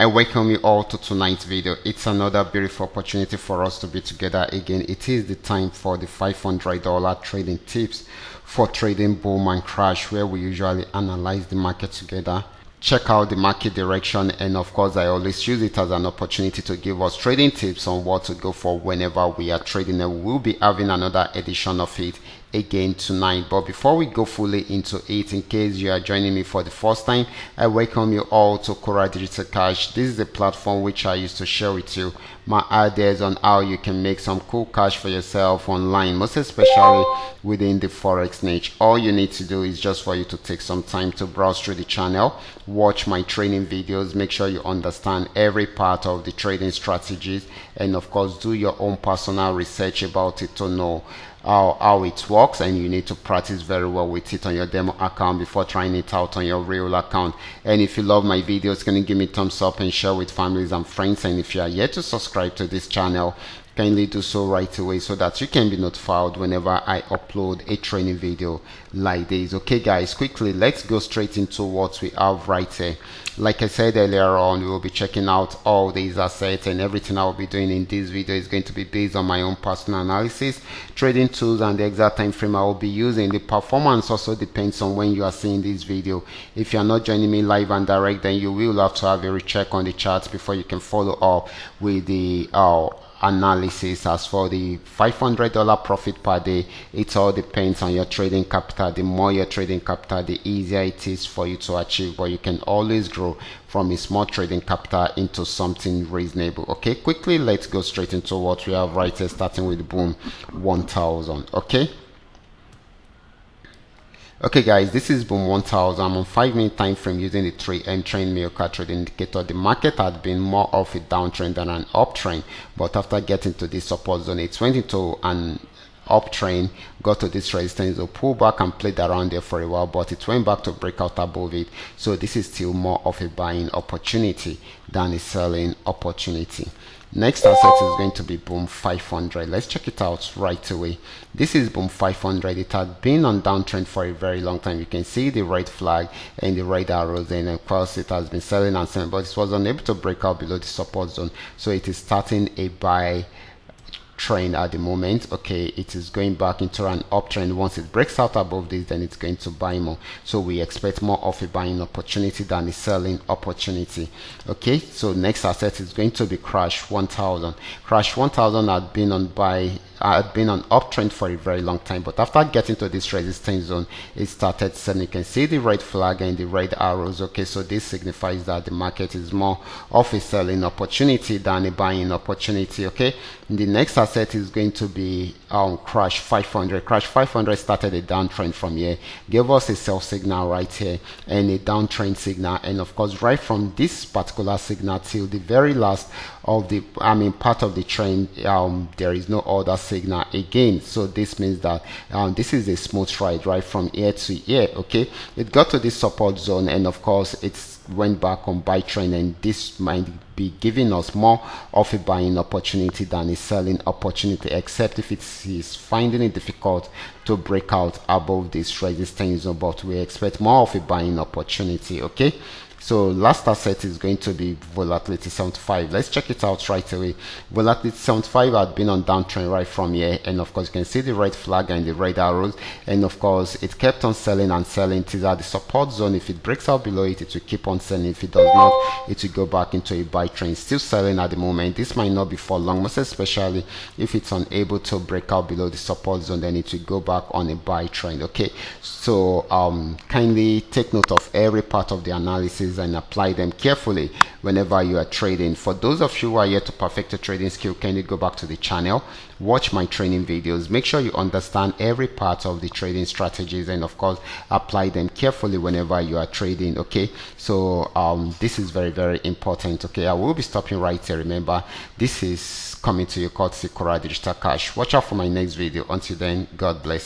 I welcome you all to tonight's video. It's another beautiful opportunity for us to be together again. It is the time for the $500 trading tips for trading boom and crash, where we usually analyze the market together, check out the market direction, and of course I always use it as an opportunity to give us trading tips on what to go for whenever we are trading, and we'll be having another edition of it again tonight. But before we go fully into it, in case you are joining me for the first time, I welcome you all to Qora Digital Cash. This is the platform which I used to share with you my ideas on how you can make some cool cash for yourself online, most especially within the forex niche. All you need to do is just for you to take some time to browse through the channel, watch my training videos, make sure you understand every part of the trading strategies, and of course do your own personal research about it to know how it works, and you need to practice very well with it on your demo account before trying it out on your real account. And if you love my videos, can you give me a thumbs up and share with families and friends? And if you are yet to subscribe to this channel, kindly do so right away so that you can be notified whenever I upload a training video like this. Okay guys, quickly let's go straight into what we have right here. Like I said earlier on, we will be checking out all these assets, and everything I will be doing in this video is going to be based on my own personal analysis, trading tools, and the exact time frame I will be using. The performance also depends on when you are seeing this video. If you are not joining me live and direct, then you will have to have a recheck on the charts before you can follow up with the analysis. As for the $500 profit per day, it all depends on your trading capital. The more your trading capital, the easier it is for you to achieve, but you can always grow from a small trading capital into something reasonable. Okay, quickly let's go straight into what we have right here, starting with boom 1000. Okay guys, this is boom 1000. I'm on 5-minute time frame using the 3M trend Meoka trading indicator. The market had been more of a downtrend than an uptrend, but after getting to this support zone, it went into an uptrend, got to this resistance, so pull back and played around there for a while, but it went back to break out above it. So this is still more of a buying opportunity than a selling opportunity. Next asset is going to be boom 500. Let's check it out right away. This is boom 500. It had been on downtrend for a very long time. You can see the red flag and the red arrows, and of course it has been selling and selling, but it was unable to break out below the support zone, so it is starting a buy trend at the moment. Okay, it is going back into an uptrend. Once it breaks out above this, then it's going to buy more, so we expect more of a buying opportunity than a selling opportunity. Okay, so next asset is going to be crash 1000. Crash 1000 had been on uptrend for a very long time, but after getting to this resistance zone, it started selling. You can see the red flag and the red arrows. Okay, so this signifies that the market is more of a selling opportunity than a buying opportunity. Okay, the next asset is going to be crash 500. Crash 500 started a downtrend from here, gave us a sell signal right here and a downtrend signal, and of course right from this particular signal till the very last of the part of the trend, there is no other signal again. So this means that this is a smooth ride right from here to here. Okay, it got to this support zone, and of course it's went back on buy trend, and this might be giving us more of a buying opportunity than a selling opportunity, except if it is finding it difficult to break out above this resistance zone, but we expect more of a buying opportunity. Okay, so last asset is going to be volatility 75. Let's check it out right away. Volatility 75 had been on downtrend right from here, and of course you can see the red flag and the red arrows, and of course it kept on selling and selling. It is at the support zone. If it breaks out below it, it will keep on selling. If it does not, it will go back into a buy trend. Still selling at the moment. This might not be for long, most especially if it's unable to break out below the support zone, then it will go back on a buy trend. Okay, so kindly take note of every part of the analysis and apply them carefully whenever you are trading. For those of you who are yet to perfect a trading skill, can you go back to the channel, watch my training videos, make sure you understand every part of the trading strategies, and of course apply them carefully whenever you are trading. Okay, so this is very, very important. Okay, I will be stopping right here. Remember, this is coming to you courtesy Qora Digital Cash. Watch out for my next video. Until then, God bless.